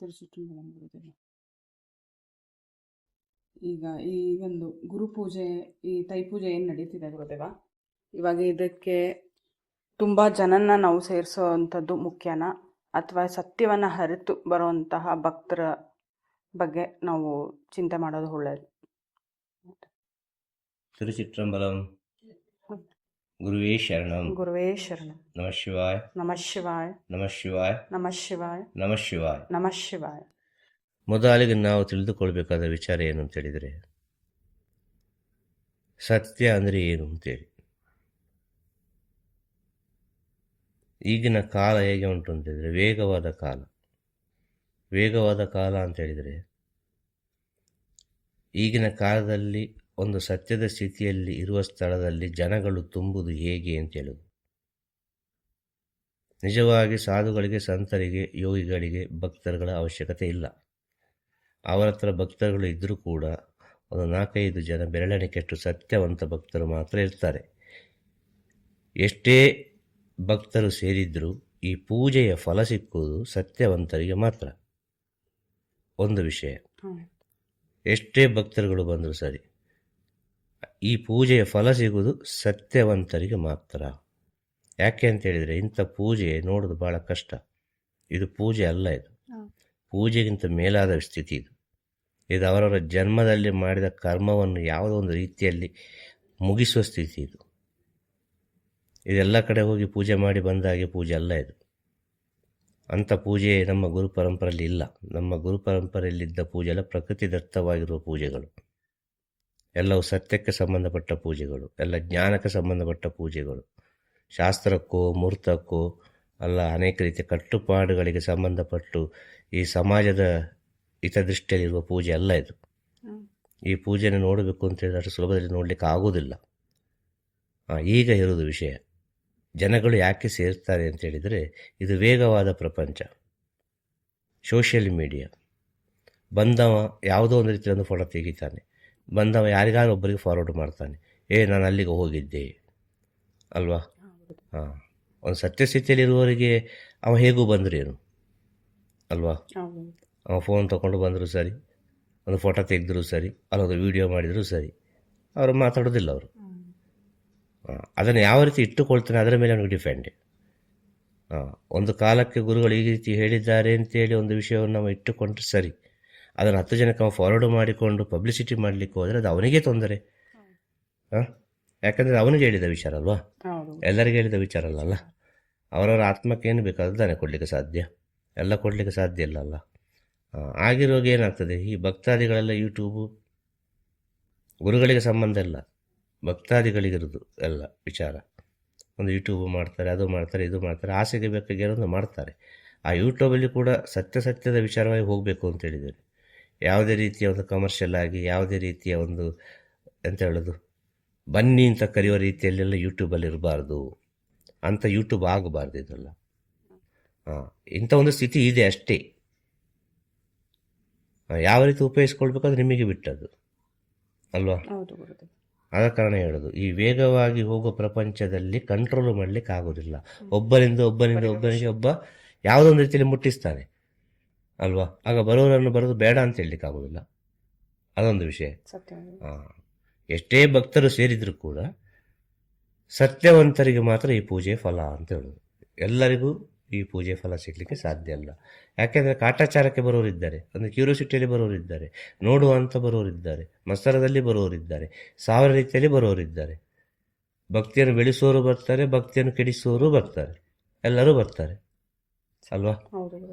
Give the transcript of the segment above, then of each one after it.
ತಿರುಚಿಟ್ಟಂಬಲಂ ಗುರುದೇವ. ಈಗ ಈ ಒಂದು ಗುರುಪೂಜೆ, ಈ ತೈಪೂಜೆ ಏನು ನಡೀತಿದೆ ಗುರುದೇವ, ಇವಾಗ ಇದಕ್ಕೆ ತುಂಬ ಜನನ ನಾವು ಸೇರಿಸೋವಂಥದ್ದು ಮುಖ್ಯನಾ, ಅಥವಾ ಸತ್ಯವನ್ನು ಅರಿತು ಬರುವಂತಹ ಭಕ್ತರ ಬಗ್ಗೆ ನಾವು ಚಿಂತೆ ಮಾಡೋದು ಒಳ್ಳೆಯದು? ತಿರುಚಿಟ್ಟಂಬಲಂ. ಗುರುವೇ ಶರಣಂ. ಗುರುವೇ ಶರಣಂ. ನಮಃ ಶಿವಾಯ. ನಮಃ ಶಿವಾಯ. ನಮಃ ಶಿವಾಯ. ನಮಃ ಶಿವಾಯ. ನಮಃ ಶಿವಾಯ. ನಮಃ ಶಿವಾಯ. ಮೊದಲಿಗೆ ನಾವು ತಿಳಿದುಕೊಳ್ಬೇಕಾದ ವಿಚಾರ ಏನು ಅಂತೇಳಿದರೆ, ಸತ್ಯ ಅಂದರೆ ಏನು ಅಂತೇಳಿ. ಈಗಿನ ಕಾಲ ಹೇಗೆ ಉಂಟು ಅಂತೇಳಿದರೆ ವೇಗವಾದ ಕಾಲ. ವೇಗವಾದ ಕಾಲ ಅಂತೇಳಿದರೆ ಈಗಿನ ಕಾಲದಲ್ಲಿ ಒಂದು ಸತ್ಯದ ಸ್ಥಿತಿಯಲ್ಲಿ ಇರುವ ಸ್ಥಳದಲ್ಲಿ ಜನಗಳು ತುಂಬುವುದು ಹೇಗೆ ಅಂತ ಹೇಳುವುದು. ನಿಜವಾಗಿ ಸಾಧುಗಳಿಗೆ, ಸಂತರಿಗೆ, ಯೋಗಿಗಳಿಗೆ ಭಕ್ತರುಗಳ ಅವಶ್ಯಕತೆ ಇಲ್ಲ. ಅವರ ಹತ್ರ ಭಕ್ತರುಗಳು ಇದ್ದರೂ ಕೂಡ ಒಂದು 4-5 ಜನ ಬೆರಳೆಣಿಕೆಷ್ಟು ಸತ್ಯವಂತ ಭಕ್ತರು ಮಾತ್ರ ಇರ್ತಾರೆ. ಎಷ್ಟೇ ಭಕ್ತರು ಸೇರಿದ್ರೂ ಈ ಪೂಜೆಯ ಫಲ ಸಿಕ್ಕುವುದು ಸತ್ಯವಂತರಿಗೆ ಮಾತ್ರ. ಒಂದು ವಿಷಯ, ಎಷ್ಟೇ ಭಕ್ತರುಗಳು ಬಂದರೂ ಸರಿ, ಈ ಪೂಜೆಯ ಫಲ ಸಿಗುವುದು ಸತ್ಯವಂತರಿಗೆ ಮಾತ್ರ. ಯಾಕೆ ಅಂತೇಳಿದರೆ ಇಂಥ ಪೂಜೆ ನೋಡೋದು ಭಾಳ ಕಷ್ಟ. ಇದು ಪೂಜೆ ಅಲ್ಲ, ಇದು ಪೂಜೆಗಿಂತ ಮೇಲಾದ ಸ್ಥಿತಿ. ಇದು ಅವರವರ ಜನ್ಮದಲ್ಲಿ ಮಾಡಿದ ಕರ್ಮವನ್ನು ಯಾವುದೋ ಒಂದು ರೀತಿಯಲ್ಲಿ ಮುಗಿಸುವ ಸ್ಥಿತಿ ಇದು. ಇದೆಲ್ಲ ಕಡೆ ಹೋಗಿ ಪೂಜೆ ಮಾಡಿ ಬಂದಾಗೆ ಪೂಜೆ ಅಲ್ಲ ಇದು. ಅಂಥ ಪೂಜೆ ನಮ್ಮ ಗುರು ಪರಂಪರೆಯಲ್ಲಿ ಇಲ್ಲ. ನಮ್ಮ ಗುರು ಪರಂಪರೆಯಲ್ಲಿದ್ದ ಪೂಜೆ ಎಲ್ಲ ಪ್ರಕೃತಿದತ್ತವಾಗಿರುವ ಪೂಜೆಗಳು, ಎಲ್ಲವೂ ಸತ್ಯಕ್ಕೆ ಸಂಬಂಧಪಟ್ಟ ಪೂಜೆಗಳು, ಎಲ್ಲ ಜ್ಞಾನಕ್ಕೆ ಸಂಬಂಧಪಟ್ಟ ಪೂಜೆಗಳು. ಶಾಸ್ತ್ರಕ್ಕೋ ಮೂರ್ತಕ್ಕೋ ಅಲ್ಲ, ಅನೇಕ ರೀತಿಯ ಕಟ್ಟುಪಾಡುಗಳಿಗೆ ಸಂಬಂಧಪಟ್ಟು ಈ ಸಮಾಜದ ಹಿತದೃಷ್ಟಿಯಲ್ಲಿರುವ ಪೂಜೆ ಅಲ್ಲ ಇದು. ಈ ಪೂಜೆಯನ್ನು ನೋಡಬೇಕು ಅಂತ ಹೇಳಿದ್ರೆ ಅಷ್ಟು ಸುಲಭದಲ್ಲಿ ನೋಡಲಿಕ್ಕೆ ಆಗೋದಿಲ್ಲ. ಈಗ ಇರೋದು ವಿಷಯ, ಜನಗಳು ಯಾಕೆ ಸೇರ್ತಾರೆ ಅಂತೇಳಿದರೆ, ಇದು ವೇಗವಾದ ಪ್ರಪಂಚ, ಸೋಷಿಯಲ್ ಮೀಡಿಯಾ. ಬಂದವ ಯಾವುದೋ ಒಂದು ರೀತಿಯಲ್ಲಿ ಒಂದು ಫೋಟೋ ತೆಗಿತಾನೆ, ಬಂದವ ಯಾರಿಗಾರು ಒಬ್ಬರಿಗೆ ಫಾರ್ವರ್ಡ್ ಮಾಡ್ತಾನೆ, ನಾನು ಅಲ್ಲಿಗೆ ಹೋಗಿದ್ದೆ ಅಲ್ವಾ. ಒಂದು ಸತ್ಯಸ್ಥಿತಿಯಲ್ಲಿರುವವರಿಗೆ ಅವ ಹೇಗೂ ಬಂದ್ರೇನು ಅಲ್ವಾ. ಅವ ಫೋನ್ ತೊಗೊಂಡು ಬಂದರೂ ಸರಿ, ಒಂದು ಫೋಟೋ ತೆಗೆದರೂ ಸರಿ, ಅಲ್ಲೊಂದು ವಿಡಿಯೋ ಮಾಡಿದರೂ ಸರಿ, ಅವರು ಮಾತಾಡೋದಿಲ್ಲ. ಅವರು ಅದನ್ನು ಯಾವ ರೀತಿ ಇಟ್ಟುಕೊಳ್ತಾನೆ ಅದರ ಮೇಲೆ ಅವನಿಗೆ ಡಿಪೆಂಡ್. ಒಂದು ಕಾಲಕ್ಕೆ ಗುರುಗಳು ಈ ರೀತಿ ಹೇಳಿದ್ದಾರೆ ಅಂತೇಳಿ ಒಂದು ವಿಷಯವನ್ನು ನಾವು ಇಟ್ಟುಕೊಂಡ್ರೆ ಸರಿ, ಅದನ್ನು 10 ಜನಕ್ಕೆ ಅವ ಫಾರ್ವರ್ಡ್ ಮಾಡಿಕೊಂಡು ಪಬ್ಲಿಸಿಟಿ ಮಾಡಲಿಕ್ಕೆ ಹೋದರೆ ಅದು ಅವನಿಗೆ ತೊಂದರೆ. ಯಾಕಂದರೆ ಅವನಿಗೆ ಹೇಳಿದ ವಿಚಾರ ಅಲ್ವಾ, ಎಲ್ಲರಿಗೆ ಹೇಳಿದ ವಿಚಾರ ಅಲ್ಲ. ಅವರವರ ಆತ್ಮಕ್ಕೆ ಏನು ಬೇಕು ಅದನ್ನೇ ಕೊಡಲಿಕ್ಕೆ ಸಾಧ್ಯ, ಎಲ್ಲ ಕೊಡಲಿಕ್ಕೆ ಸಾಧ್ಯ ಇಲ್ಲ ಅಲ್ಲ. ಆಗಿರುವಾಗ ಏನಾಗ್ತದೆ, ಈ ಭಕ್ತಾದಿಗಳೆಲ್ಲ ಯೂಟ್ಯೂಬು ಗುರುಗಳಿಗೆ ಸಂಬಂಧ ಇಲ್ಲ, ಭಕ್ತಾದಿಗಳಿಗಿರೋದು ಎಲ್ಲ ವಿಚಾರ. ಒಂದು ಯೂಟ್ಯೂಬು ಮಾಡ್ತಾರೆ, ಅದು ಮಾಡ್ತಾರೆ, ಇದು ಮಾಡ್ತಾರೆ, ಆಸೆಗೆ ಬೇಕಾಗಿ ಏನೊಂದು ಮಾಡ್ತಾರೆ. ಆ ಯೂಟ್ಯೂಬಲ್ಲಿ ಕೂಡ ಸತ್ಯದ ವಿಚಾರವಾಗಿ ಹೋಗಬೇಕು ಅಂತ ಹೇಳಿದ್ದಾರೆ. ಯಾವುದೇ ರೀತಿಯ ಒಂದು ಕಮರ್ಷಿಯಲ್ ಆಗಿ, ಯಾವುದೇ ರೀತಿಯ ಒಂದು ಎಂತ ಹೇಳೋದು, ಬನ್ನಿ ಅಂತ ಕರೆಯುವ ರೀತಿಯಲ್ಲೆಲ್ಲ ಯೂಟ್ಯೂಬಲ್ಲಿ ಇರಬಾರ್ದು, ಅಂಥ ಯೂಟ್ಯೂಬ್ ಆಗಬಾರ್ದು ಇದೆಲ್ಲ. ಇಂಥ ಒಂದು ಸ್ಥಿತಿ ಇದೆ ಅಷ್ಟೇ. ಯಾವ ರೀತಿ ಉಪಯೋಗಿಸ್ಕೊಳ್ಬೇಕಾದ್ರೆ ನಿಮಗೆ ಬಿಟ್ಟದ್ದು ಅಲ್ವಾ. ಆದ ಕಾರಣ ಹೇಳೋದು, ಈ ವೇಗವಾಗಿ ಹೋಗೋ ಪ್ರಪಂಚದಲ್ಲಿ ಕಂಟ್ರೋಲ್ ಮಾಡಲಿಕ್ಕೆ ಆಗೋದಿಲ್ಲ. ಒಬ್ಬನಿಂದ ಒಬ್ಬನಿಗೆ ಒಬ್ಬ ಯಾವುದೊಂದು ರೀತಿಯಲ್ಲಿ ಮುಟ್ಟಿಸ್ತಾನೆ ಅಲ್ವಾ. ಆಗ ಬರೋರನ್ನು ಬರೋದು ಬೇಡ ಅಂತ ಹೇಳಲಿಕ್ಕೆ ಆಗೋದಿಲ್ಲ, ಅದೊಂದು ವಿಷಯ. ಎಷ್ಟೇ ಭಕ್ತರು ಸೇರಿದರೂ ಕೂಡ ಸತ್ಯವಂತರಿಗೆ ಮಾತ್ರ ಈ ಪೂಜೆ ಫಲ ಅಂತ ಹೇಳೋದು. ಎಲ್ಲರಿಗೂ ಈ ಪೂಜೆ ಫಲ ಸಿಗಲಿಕ್ಕೆ ಸಾಧ್ಯ ಅಲ್ಲ. ಯಾಕೆಂದರೆ ಕಾಟಾಚಾರಕ್ಕೆ ಬರೋರಿದ್ದಾರೆ, ಒಂದು ಕ್ಯೂರಿಯಾಸಿಟಿಯಲ್ಲಿ ಬರೋರಿದ್ದಾರೆ, ನೋಡುವಂಥ ಬರೋರಿದ್ದಾರೆ, ಮತ್ಸರದಲ್ಲಿ ಬರೋರಿದ್ದಾರೆ, 1000 ರೀತಿಯಲ್ಲಿ ಬರೋರಿದ್ದಾರೆ. ಭಕ್ತಿಯನ್ನು ಬೆಳೆಸೋರು ಬರ್ತಾರೆ, ಭಕ್ತಿಯನ್ನು ಕೆಡಿಸೋರು ಬರ್ತಾರೆ, ಎಲ್ಲರೂ ಬರ್ತಾರೆ ಅಲ್ವಾ.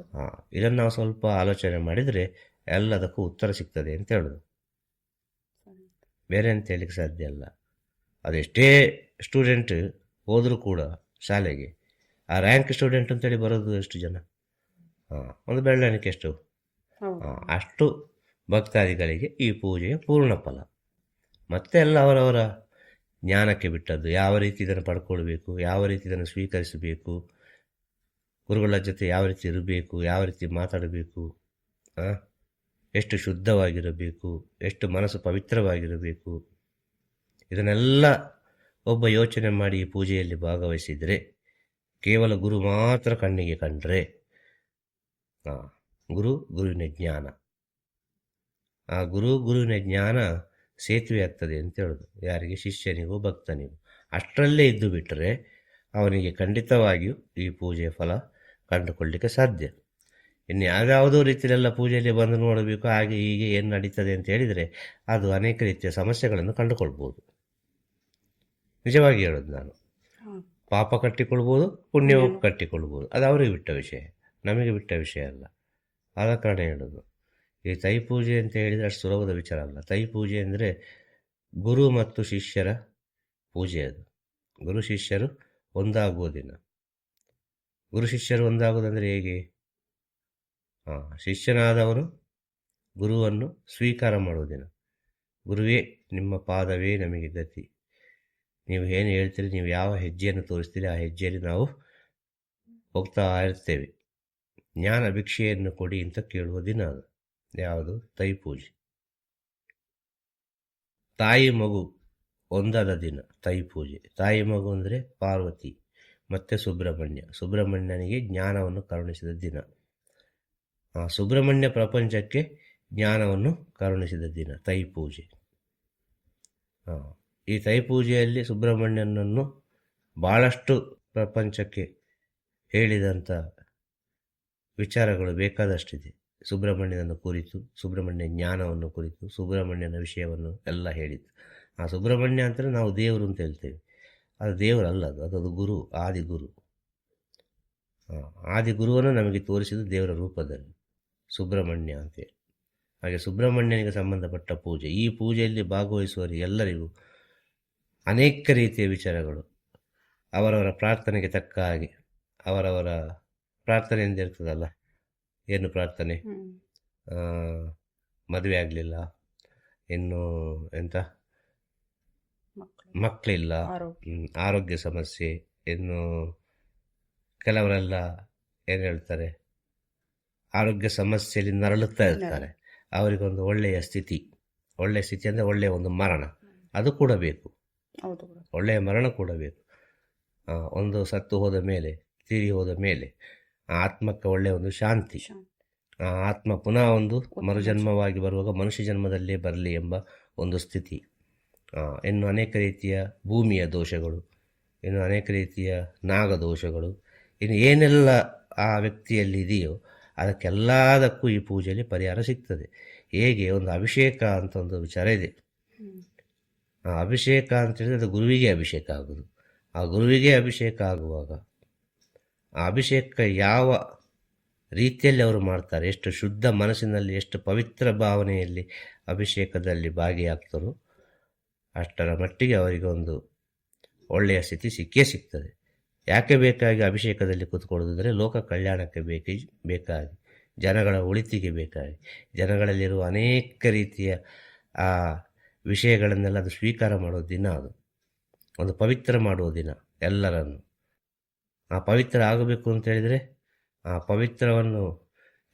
ಇದನ್ನು ನಾವು ಸ್ವಲ್ಪ ಆಲೋಚನೆ ಮಾಡಿದರೆ ಎಲ್ಲದಕ್ಕೂ ಉತ್ತರ ಸಿಗ್ತದೆ ಅಂತ ಹೇಳೋದು, ಬೇರೆ ಅಂತ ಹೇಳಲಿಕ್ಕೆ ಸಾಧ್ಯ ಅಲ್ಲ. ಅದೆಷ್ಟೇ ಸ್ಟೂಡೆಂಟ್ ಹೋದರೂ ಕೂಡ ಶಾಲೆಗೆ, ಆ ರ್ಯಾಂಕ್ ಸ್ಟೂಡೆಂಟ್ ಅಂತೇಳಿ ಬರೋದು ಎಷ್ಟು ಜನ, ಒಂದು ಬೆರಳೆಣಿಕೆ ಎಷ್ಟು. ಅಷ್ಟು ಭಕ್ತಾದಿಗಳಿಗೆ ಈ ಪೂಜೆಯ ಪೂರ್ಣ ಫಲ. ಮತ್ತೆ ಎಲ್ಲ ಅವರವರ ಜ್ಞಾನಕ್ಕೆ ಬಿಟ್ಟದ್ದು, ಯಾವ ರೀತಿ ಇದನ್ನು ಪಡ್ಕೊಳ್ಬೇಕು, ಯಾವ ರೀತಿ ಇದನ್ನು ಸ್ವೀಕರಿಸಬೇಕು, ಗುರುಗಳ ಜೊತೆ ಯಾವ ರೀತಿ ಇರಬೇಕು, ಯಾವ ರೀತಿ ಮಾತಾಡಬೇಕು, ಎಷ್ಟು ಶುದ್ಧವಾಗಿರಬೇಕು, ಎಷ್ಟು ಮನಸ್ಸು ಪವಿತ್ರವಾಗಿರಬೇಕು, ಇದನ್ನೆಲ್ಲ ಒಬ್ಬ ಯೋಚನೆ ಮಾಡಿ ಈ ಪೂಜೆಯಲ್ಲಿ ಭಾಗವಹಿಸಿದರೆ, ಕೇವಲ ಗುರು ಮಾತ್ರ ಕಣ್ಣಿಗೆ ಕಂಡ್ರೆ ಗುರುವಿನ ಜ್ಞಾನ. ಆ ಗುರುವಿನ ಜ್ಞಾನ ಸೇತುವೆ ಆಗ್ತದೆ ಅಂತ ಹೇಳೋದು, ಯಾರಿಗೆ? ಶಿಷ್ಯನಿಗೂ ಭಕ್ತನಿಗೂ. ಅಷ್ಟರಲ್ಲೇ ಇದ್ದು ಬಿಟ್ಟರೆ ಅವನಿಗೆ ಖಂಡಿತವಾಗಿಯೂ ಈ ಪೂಜೆಯ ಫಲ ಕಂಡುಕೊಳ್ಳಲಿಕ್ಕೆ ಸಾಧ್ಯ. ಇನ್ನು ಯಾವ್ಯಾವುದೋ ರೀತಿಯಲ್ಲೆಲ್ಲ ಪೂಜೆಯಲ್ಲಿ ಬಂದು ನೋಡಬೇಕು, ಹಾಗೆ ಹೀಗೆ ಏನು ನಡೀತದೆ ಅಂತ ಹೇಳಿದರೆ ಅದು ಅನೇಕ ರೀತಿಯ ಸಮಸ್ಯೆಗಳನ್ನು ಕಂಡುಕೊಳ್ಬೋದು. ನಿಜವಾಗಿ ಹೇಳೋದು ನಾನು. ಪಾಪ ಕಟ್ಟಿಕೊಳ್ಬೋದು, ಪುಣ್ಯವೂ ಕಟ್ಟಿಕೊಳ್ಬೋದು. ಅದು ಅವರಿಗೆ ಬಿಟ್ಟ ವಿಷಯ, ನಮಗೆ ಬಿಟ್ಟ ವಿಷಯ ಅಲ್ಲ. ಆದ ಕಾರಣ ಹೇಳೋದು, ಈ ತೈಪೂಜೆ ಅಂತ ಹೇಳಿದರೆ ಅಷ್ಟು ಸುಲಭದ ವಿಚಾರ ಅಲ್ಲ. ತೈಪೂಜೆ ಅಂದರೆ ಗುರು ಮತ್ತು ಶಿಷ್ಯರ ಪೂಜೆ. ಅದು ಗುರು ಶಿಷ್ಯರು ಒಂದಾಗುವ ದಿನ. ಗುರು ಶಿಷ್ಯರು ಒಂದಾಗುವುದಂದರೆ ಹೇಗೆ? ಶಿಷ್ಯನಾದವನು ಗುರುವನ್ನು ಸ್ವೀಕಾರ ಮಾಡುವ ದಿನ. ಗುರುವೇ, ನಿಮ್ಮ ಪಾದವೇ ನಮಗೆ ಗತಿ, ನೀವು ಏನು ಹೇಳ್ತೀರಿ, ನೀವು ಯಾವ ಹೆಜ್ಜೆಯನ್ನು ತೋರಿಸ್ತೀರಿ ಆ ಹೆಜ್ಜೆಯಲ್ಲಿ ನಾವು ಹೋಗ್ತಾ ಇರ್ತೇವೆ, ಜ್ಞಾನ ಭಿಕ್ಷೆಯನ್ನು ಕೊಡಿ ಅಂತ ಕೇಳುವ ದಿನ ಅದು. ಯಾವುದು? ತೈಪೂಜೆ. ತಾಯಿ ಮಗು ಒಂದಾದ ದಿನ ತೈಪೂಜೆ. ತಾಯಿ ಮಗು ಅಂದರೆ ಪಾರ್ವತಿ ಮತ್ತು ಸುಬ್ರಹ್ಮಣ್ಯನಿಗೆ ಜ್ಞಾನವನ್ನು ಕರುಣಿಸಿದ ದಿನ. ಸುಬ್ರಹ್ಮಣ್ಯ ಪ್ರಪಂಚಕ್ಕೆ ಜ್ಞಾನವನ್ನು ಕರುಣಿಸಿದ ದಿನ ತೈಪೂಜೆ. ಈ ತೈಪೂಜೆಯಲ್ಲಿ ಸುಬ್ರಹ್ಮಣ್ಯನನ್ನು ಭಾಳಷ್ಟು ಪ್ರಪಂಚಕ್ಕೆ ಹೇಳಿದಂಥ ವಿಚಾರಗಳು ಬೇಕಾದಷ್ಟಿದೆ. ಸುಬ್ರಹ್ಮಣ್ಯನನ್ನು ಕುರಿತು, ಸುಬ್ರಹ್ಮಣ್ಯ ಜ್ಞಾನವನ್ನು ಕುರಿತು, ಸುಬ್ರಹ್ಮಣ್ಯನ ವಿಷಯವನ್ನು ಎಲ್ಲ ಹೇಳಿತು. ಆ ಸುಬ್ರಹ್ಮಣ್ಯ ಅಂತಲೇ ನಾವು ದೇವರು ಅಂತ ಹೇಳ್ತೇವೆ. ಅದು ದೇವರಲ್ಲ, ಅದು ಗುರು, ಆದಿಗುರು. ಆದಿಗುರುವನ್ನು ನಮಗೆ ತೋರಿಸಿದ್ದು ದೇವರ ರೂಪದಲ್ಲಿ ಸುಬ್ರಹ್ಮಣ್ಯ ಅಂತೇಳಿ. ಹಾಗೆ ಸುಬ್ರಹ್ಮಣ್ಯನಿಗೆ ಸಂಬಂಧಪಟ್ಟ ಪೂಜೆ. ಈ ಪೂಜೆಯಲ್ಲಿ ಭಾಗವಹಿಸುವವರಿಗೆಲ್ಲರಿಗೂ ಅನೇಕ ರೀತಿಯ ವಿಚಾರಗಳು ಅವರವರ ಪ್ರಾರ್ಥನೆಗೆ ತಕ್ಕ ಹಾಗೆ, ಅವರವರ ಪ್ರಾರ್ಥನೆ ಎಂದಿರ್ತದಲ್ಲ, ಏನು ಪ್ರಾರ್ಥನೆ? ಮದುವೆ ಆಗಲಿಲ್ಲ, ಇನ್ನು ಎಂತ ಮಕ್ಕಳಿಲ್ಲ, ಆರೋಗ್ಯ ಸಮಸ್ಯೆ, ಇನ್ನು ಕೆಲವರೆಲ್ಲ ಏನು ಹೇಳ್ತಾರೆ, ಆರೋಗ್ಯ ಸಮಸ್ಯೆಯಲ್ಲಿ ನರಳುತ್ತಾ ಇರ್ತಾರೆ. ಅವರಿಗೊಂದು ಒಳ್ಳೆಯ ಸ್ಥಿತಿ ಅಂದರೆ ಒಳ್ಳೆಯ ಒಂದು ಮರಣ, ಅದು ಕೂಡ ಬೇಕು. ಒಳ್ಳೆಯ ಮರಣ ಕೂಡ ಬೇಕು. ಒಂದು ಸತ್ತು ಹೋದ ಮೇಲೆ, ತೀರಿ ಹೋದ ಮೇಲೆ ಆತ್ಮಕ್ಕೆ ಒಳ್ಳೆಯ ಒಂದು ಶಾಂತಿ. ಆತ್ಮ ಪುನಃ ಒಂದು ಮರುಜನ್ಮವಾಗಿ ಬರುವಾಗ ಮನುಷ್ಯ ಜನ್ಮದಲ್ಲೇ ಬರಲಿ ಎಂಬ ಒಂದು ಸ್ಥಿತಿ. ಇನ್ನು ಅನೇಕ ರೀತಿಯ ಭೂಮಿಯ ದೋಷಗಳು, ಇನ್ನು ಅನೇಕ ರೀತಿಯ ನಾಗದೋಷಗಳು, ಇನ್ನು ಏನೆಲ್ಲ ಆ ವ್ಯಕ್ತಿಯಲ್ಲಿ ಇದೆಯೋ ಅದಕ್ಕೆಲ್ಲದಕ್ಕೂ ಈ ಪೂಜೆಯಲ್ಲಿ ಪರಿಹಾರ ಸಿಗ್ತದೆ. ಹೇಗೆ? ಒಂದು ಅಭಿಷೇಕ ಅಂತ ಒಂದು ವಿಚಾರ ಇದೆ. ಆ ಅಭಿಷೇಕ ಅಂತ ಹೇಳಿದ್ರೆ ಅದು ಗುರುವಿಗೆ ಅಭಿಷೇಕ ಆಗೋದು. ಆ ಗುರುವಿಗೆ ಅಭಿಷೇಕ ಆಗುವಾಗ ಆ ಅಭಿಷೇಕ ಯಾವ ರೀತಿಯಲ್ಲಿ ಅವರು ಮಾಡ್ತಾರೆ, ಎಷ್ಟು ಶುದ್ಧ ಮನಸ್ಸಿನಲ್ಲಿ, ಎಷ್ಟು ಪವಿತ್ರ ಭಾವನೆಯಲ್ಲಿ ಅಭಿಷೇಕದಲ್ಲಿ ಭಾಗಿಯಾಗ್ತಾರೋ ಅಷ್ಟರ ಮಟ್ಟಿಗೆ ಅವರಿಗೆ ಒಂದು ಒಳ್ಳೆಯ ಸ್ಥಿತಿ ಸಿಕ್ಕೇ ಸಿಗ್ತದೆ. ಯಾಕೆ ಬೇಕಾಗಿ ಅಭಿಷೇಕದಲ್ಲಿ ಕೂತ್ಕೊಳ್ಳೋದಂದರೆ ಲೋಕ ಕಲ್ಯಾಣಕ್ಕೆ ಬೇಕಾಗಿ, ಜನಗಳ ಒಳಿತಿಗೆ ಬೇಕಾಗಿ, ಜನಗಳಲ್ಲಿರುವ ಅನೇಕ ರೀತಿಯ ಆ ವಿಷಯಗಳನ್ನೆಲ್ಲ ಅದು ಸ್ವೀಕಾರ ಮಾಡೋ ದಿನ. ಅದು ಒಂದು ಪವಿತ್ರ ಮಾಡುವ ದಿನ ಎಲ್ಲರನ್ನು. ಆ ಪವಿತ್ರ ಆಗಬೇಕು ಅಂತ ಹೇಳಿದರೆ ಆ ಪವಿತ್ರವನ್ನು,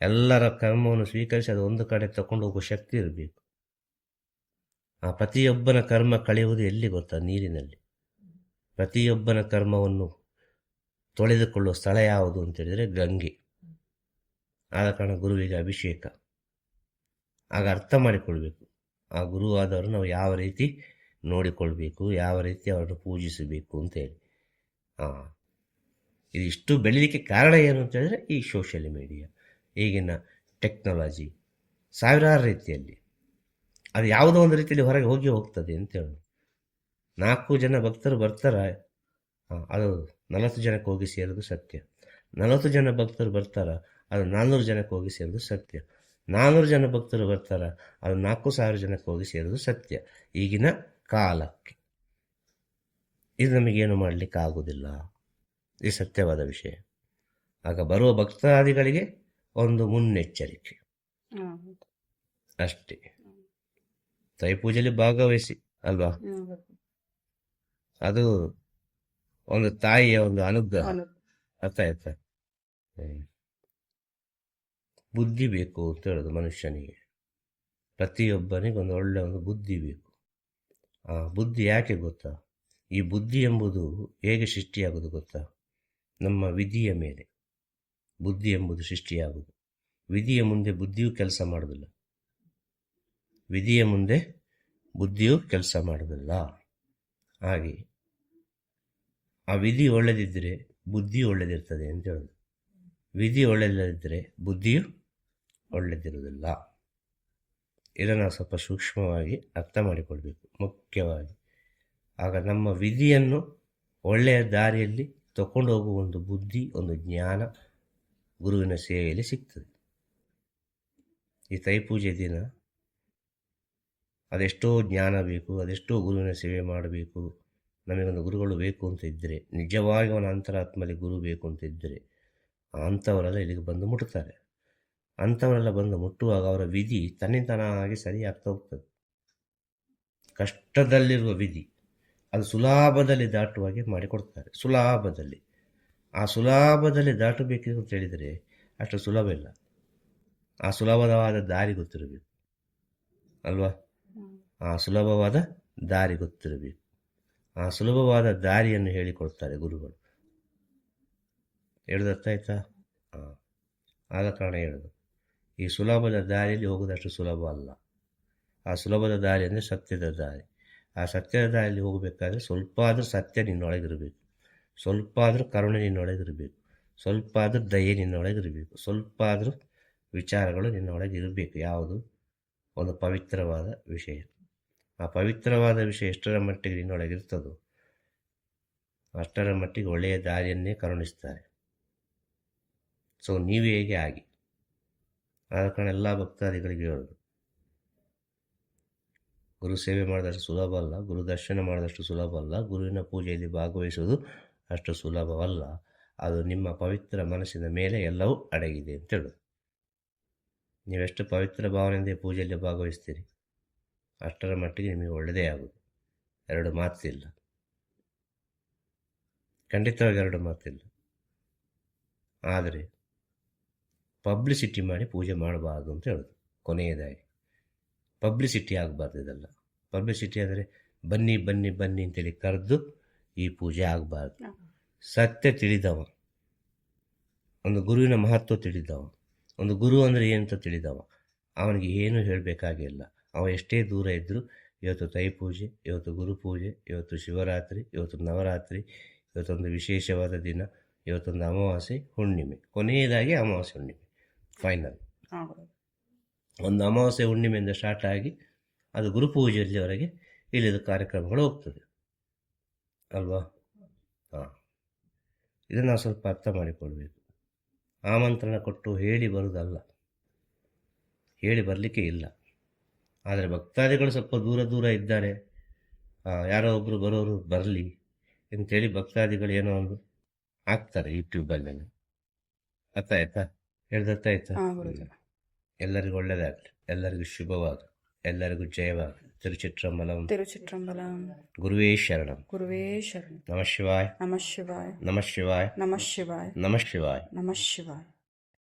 ಎಲ್ಲರ ಕರ್ಮವನ್ನು ಸ್ವೀಕರಿಸಿ ಅದು ಒಂದು ಕಡೆ ತಗೊಂಡು ಹೋಗುವ ಶಕ್ತಿ ಇರಬೇಕು. ಆ ಪ್ರತಿಯೊಬ್ಬನ ಕರ್ಮ ಕಳೆಯುವುದು ಎಲ್ಲಿ ಗೊತ್ತಾ? ನೀರಿನಲ್ಲಿ. ಪ್ರತಿಯೊಬ್ಬನ ಕರ್ಮವನ್ನು ತೊಳೆದುಕೊಳ್ಳುವ ಸ್ಥಳ ಯಾವುದು ಅಂತ ಹೇಳಿದರೆ ಗಂಗೆ. ಆದ ಕಾರಣ ಗುರುವಿಗೆ ಅಭಿಷೇಕ. ಆಗ ಅರ್ಥ ಮಾಡಿಕೊಳ್ಬೇಕು, ಆ ಗುರುವಾದವರು ನಾವು ಯಾವ ರೀತಿ ನೋಡಿಕೊಳ್ಬೇಕು, ಯಾವ ರೀತಿ ಅವರನ್ನು ಪೂಜಿಸಬೇಕು ಅಂತೇಳಿ. ಇದಿಷ್ಟು ಬೆಳೀಲಿಕ್ಕೆ ಕಾರಣ ಏನು ಅಂತ ಹೇಳಿದ್ರೆ ಈ ಸೋಷಿಯಲ್ ಮೀಡಿಯಾ, ಈಗಿನ ಟೆಕ್ನಾಲಜಿ. ಸಾವಿರಾರು ರೀತಿಯಲ್ಲಿ ಅದು ಯಾವುದೋ ಒಂದು ರೀತಿಯಲ್ಲಿ ಹೊರಗೆ ಹೋಗ್ತದೆ ಅಂತ ಹೇಳೋದು. 4 ಜನ ಭಕ್ತರು ಬರ್ತಾರೆ, ಅದು 40 ಜನಕ್ಕೆ ಹೋಗಿ ಸೇರೋದು ಸತ್ಯ. 40 ಜನ ಭಕ್ತರು ಬರ್ತಾರ, ಅದು 400 ಜನಕ್ಕೆ ಹೋಗಿ ಸೇರೋದು ಸತ್ಯ. 400 ಜನ ಭಕ್ತರು ಬರ್ತಾರ, ಅದು 4,000 ಜನಕ್ಕೆ ಹೋಗಿ ಸೇರೋದು ಸತ್ಯ ಈಗಿನ ಕಾಲಕ್ಕೆ. ಇದು ನಮಗೇನು ಮಾಡಲಿಕ್ಕೆ ಆಗೋದಿಲ್ಲ, ಈ ಸತ್ಯವಾದ ವಿಷಯ. ಆಗ ಬರುವ ಭಕ್ತಾದಿಗಳಿಗೆ ಒಂದು ಮುನ್ನೆಚ್ಚರಿಕೆ ಅಷ್ಟೇ. ತೈಪೂಜೆಯಲ್ಲಿ ಭಾಗವಹಿಸಿ ಅಲ್ವಾ, ಅದು ಒಂದು ತಾಯಿಯ ಒಂದು ಅನುಗ್ರಹ. ಅರ್ಥ ಆಯ್ತಾ? ಬುದ್ಧಿ ಬೇಕು ಅಂತ ಹೇಳೋದು ಮನುಷ್ಯನಿಗೆ. ಪ್ರತಿಯೊಬ್ಬನಿಗೆ ಒಂದು ಒಳ್ಳೆಯ ಒಂದು ಬುದ್ಧಿ ಬೇಕು. ಆ ಬುದ್ಧಿ ಯಾಕೆ ಗೊತ್ತಾ? ಈ ಬುದ್ಧಿ ಎಂಬುದು ಹೇಗೆ ಸೃಷ್ಟಿಯಾಗೋದು ಗೊತ್ತಾ? ನಮ್ಮ ವಿಧಿಯ ಮೇಲೆ ಬುದ್ಧಿ ಎಂಬುದು ಸೃಷ್ಟಿಯಾಗುವುದು. ವಿಧಿಯ ಮುಂದೆ ಬುದ್ಧಿಯೂ ಕೆಲಸ ಮಾಡೋದಿಲ್ಲ. ವಿಧಿಯ ಮುಂದೆ ಬುದ್ಧಿಯೂ ಕೆಲಸ ಮಾಡೋದಿಲ್ಲ. ಹಾಗೆ ಆ ವಿಧಿ ಒಳ್ಳೆದಿದ್ದರೆ ಬುದ್ಧಿ ಒಳ್ಳೆದಿರ್ತದೆ ಅಂತ ಹೇಳೋದು. ವಿಧಿ ಒಳ್ಳೆದಿಲ್ಲದಿದ್ದರೆ ಬುದ್ಧಿಯು ಒಳ್ಳೆದಿರುವುದಿಲ್ಲ. ಇದನ್ನು ನಾವು ಸ್ವಲ್ಪ ಸೂಕ್ಷ್ಮವಾಗಿ ಅರ್ಥ ಮಾಡಿಕೊಳ್ಬೇಕು ಮುಖ್ಯವಾಗಿ. ಆಗ ನಮ್ಮ ವಿಧಿಯನ್ನು ಒಳ್ಳೆಯ ದಾರಿಯಲ್ಲಿ ತಗೊಂಡು ಹೋಗುವ ಒಂದು ಬುದ್ಧಿ, ಒಂದು ಜ್ಞಾನ ಗುರುವಿನ ಸೇವೆಯಲ್ಲಿ ಸಿಗ್ತದೆ. ಈ ತೈಪೂಜೆ ದಿನ ಅದೆಷ್ಟೋ ಜ್ಞಾನ ಬೇಕು, ಅದೆಷ್ಟೋ ಗುರುವಿನ ಸೇವೆ ಮಾಡಬೇಕು, ನಮಗೊಂದು ಗುರುಗಳು ಬೇಕು ಅಂತ ಇದ್ದರೆ, ನಿಜವಾಗಿ ಅವನ ಅಂತರಾತ್ಮಲ್ಲಿ ಗುರು ಬೇಕು ಅಂತ ಇದ್ದರೆ ಅಂಥವರೆಲ್ಲ ಇಲ್ಲಿಗೆ ಬಂದು ಮುಟ್ತಾರೆ. ಅಂಥವರೆಲ್ಲ ಬಂದು ಮುಟ್ಟುವಾಗ ಅವರ ವಿಧಿ ತನ್ನಿಂತಾನಾಗಿ ಸರಿ ಆಗ್ತಾ ಹೋಗ್ತದೆ. ಕಷ್ಟದಲ್ಲಿರುವ ವಿಧಿ ಅದು ಸುಲಭದಲ್ಲಿ ದಾಟುವಾಗೆ ಮಾಡಿಕೊಡ್ತಾರೆ. ಸುಲಭದಲ್ಲಿ ಆ ಸುಲಭದಲ್ಲಿ ದಾಟಬೇಕು ಅಂತ ಹೇಳಿದರೆ ಅಷ್ಟು ಸುಲಭ ಇಲ್ಲ. ಆ ಸುಲಭವಾದ ದಾರಿ ಗೊತ್ತಿರಬೇಕು ಅಲ್ವಾ? ಆ ಸುಲಭವಾದ ದಾರಿ ಗೊತ್ತಿರಬೇಕು. ಆ ಸುಲಭವಾದ ದಾರಿಯನ್ನು ಹೇಳಿಕೊಡ್ತಾರೆ ಗುರುಗಳು. ಹೇಳೋದು ಅರ್ಥ ಆಯ್ತಾ? ಆದ ಕಾರಣ ಹೇಳೋದು, ಈ ಸುಲಭದ ದಾರಿಯಲ್ಲಿ ಹೋಗೋದಷ್ಟು ಸುಲಭ ಅಲ್ಲ. ಆ ಸುಲಭದ ದಾರಿ ಅಂದರೆ ಸತ್ಯದ ದಾರಿ. ಆ ಸತ್ಯದ ದಾರಿಯಲ್ಲಿ ಹೋಗಬೇಕಾದ್ರೆ ಸ್ವಲ್ಪ ಆದರೂ ಸತ್ಯ ನಿನ್ನೊಳಗಿರಬೇಕು, ಸ್ವಲ್ಪ ಆದರೂ ಕರುಣೆ ನಿನ್ನೊಳಗಿರಬೇಕು, ಸ್ವಲ್ಪ ಆದರೂ ದಯೆ ನಿನ್ನೊಳಗಿರಬೇಕು, ಸ್ವಲ್ಪ ಆದರೂ ವಿಚಾರಗಳು ನಿನ್ನೊಳಗಿರಬೇಕು. ಯಾವುದು? ಒಂದು ಪವಿತ್ರವಾದ ವಿಷಯ. ಆ ಪವಿತ್ರವಾದ ವಿಷಯ ಎಷ್ಟರ ಮಟ್ಟಿಗೆ ನಿನ್ನೊಳಗಿರ್ತದೋ ಅಷ್ಟರ ಮಟ್ಟಿಗೆ ಒಳ್ಳೆಯ ದಾರಿಯನ್ನೇ ಕರುಣಿಸ್ತಾರೆ. ಸೊ ನೀವು ಹೇಗೆ ಆಗಿ. ಆದ ಕಾರಣ ಎಲ್ಲ ಭಕ್ತಾದಿಗಳಿಗೆ ಹೇಳೋದು, ಗುರು ಸೇವೆ ಮಾಡಿದಷ್ಟು ಸುಲಭ ಅಲ್ಲ, ಗುರು ದರ್ಶನ ಮಾಡಿದಷ್ಟು ಸುಲಭ ಅಲ್ಲ, ಗುರುವಿನ ಪೂಜೆಯಲ್ಲಿ ಭಾಗವಹಿಸುವುದು ಅಷ್ಟು ಸುಲಭವಲ್ಲ. ಅದು ನಿಮ್ಮ ಪವಿತ್ರ ಮನಸ್ಸಿನ ಮೇಲೆ ಎಲ್ಲವೂ ಅಡಗಿದೆ ಅಂತ ಹೇಳೋದು. ನೀವೆಷ್ಟು ಪವಿತ್ರ ಭಾವನೆಯಿಂದ ಪೂಜೆಯಲ್ಲಿ ಭಾಗವಹಿಸ್ತೀರಿ ಅಷ್ಟರ ಮಟ್ಟಿಗೆ ನಿಮಗೆ ಒಳ್ಳೆಯದೇ ಆಗೋದು. ಎರಡು ಮಾತಿಲ್ಲ, ಖಂಡಿತವಾಗಿ ಎರಡು ಮಾತಿಲ್ಲ. ಆದರೆ ಪಬ್ಲಿಸಿಟಿ ಮಾಡಿ ಪೂಜೆ ಮಾಡಬಾರ್ದು ಅಂತ ಹೇಳೋದು. ಕೊನೆಯದಾಗಿ ಪಬ್ಲಿಸಿಟಿ ಆಗಬಾರ್ದು. ಇದೆಲ್ಲ ಪಬ್ಲಿಸಿಟಿ ಅಂದರೆ ಬನ್ನಿ ಬನ್ನಿ ಬನ್ನಿ ಅಂತೇಳಿ ಕರೆದು ಈ ಪೂಜೆ ಆಗಬಾರ್ದು. ಸತ್ಯ ತಿಳಿದವ, ಒಂದು ಗುರುವಿನ ಮಹತ್ವ ತಿಳಿದವ, ಒಂದು ಗುರು ಅಂದರೆ ಏನಂತ ತಿಳಿದವ, ಅವನಿಗೆ ಏನೂ ಹೇಳಬೇಕಾಗಿಲ್ಲ. ಅವ ಎಷ್ಟೇ ದೂರ ಇದ್ದರೂ ಇವತ್ತು ತೈಪೂಜೆ, ಇವತ್ತು ಗುರುಪೂಜೆ, ಇವತ್ತು ಶಿವರಾತ್ರಿ, ಇವತ್ತು ನವರಾತ್ರಿ, ಇವತ್ತೊಂದು ವಿಶೇಷವಾದ ದಿನ, ಇವತ್ತೊಂದು ಅಮಾವಾಸ್ಯೆ ಹುಣ್ಣಿಮೆ, ಕೊನೆಯದಾಗಿ ಅಮಾವಾಸ್ಯೆ ಹುಣ್ಣಿಮೆ ಫೈನಲ್. ಒಂದು ಅಮಾವಾಸ್ಯೆ ಹುಣ್ಣಿಮೆಯಿಂದ ಸ್ಟಾರ್ಟ್ ಆಗಿ ಅದು ಗುರುಪೂಜೆಯಲ್ಲಿವರೆಗೆ ಇಲ್ಲಿದ ಕಾರ್ಯಕ್ರಮಗಳು ಹೋಗ್ತದೆ ಅಲ್ವಾ? ಇದನ್ನು ನಾವು ಸ್ವಲ್ಪ ಅರ್ಥ ಮಾಡಿಕೊಳ್ಬೇಕು. ಆಮಂತ್ರಣ ಕೊಟ್ಟು ಹೇಳಿ ಬರುವುದಲ್ಲ, ಹೇಳಿ ಬರಲಿಕ್ಕೆ ಇಲ್ಲ. ಆದರೆ ಭಕ್ತಾದಿಗಳು ಸ್ವಲ್ಪ ದೂರ ದೂರ ಇದ್ದಾರೆ, ಯಾರೋ ಒಬ್ಬರು ಬರೋರು ಬರಲಿ ಅಂತೇಳಿ ಭಕ್ತಾದಿಗಳು ಏನೋ ಒಂದು ಹಾಕ್ತಾರೆ ಯೂಟ್ಯೂಬಲ್ಲಿ. ಅರ್ಥ ಆಯ್ತಾ? ಹೇಳ್ದರ್ಥ ಆಯ್ತಾ? ಎಲ್ಲರಿಗೂ ಒಳ್ಳೆಯದಾಗಲಿ, ಎಲ್ಲರಿಗೂ ಶುಭವಾಗಲಿ, ಎಲ್ಲರಿಗೂ ಜಯವಾಗಲಿ. ತಿರುಚಿಟ್ರಂಬಲಂ ತಿರುಚಿಟ್ರಂಬಲಂ. ಗುರುವೇ ಶರಣಂ. ಗುರುವೇ ಶರಣಂ. ನಮಃ ಶಿವಾಯ. ನಮಃ ಶಿವಾಯ. ನಮಃ ಶಿವಾಯ. ನಮಃ ಶಿವಾಯ. ನಮಃ ಶಿವಾಯ. ನಮಃ ಶಿವಾಯ.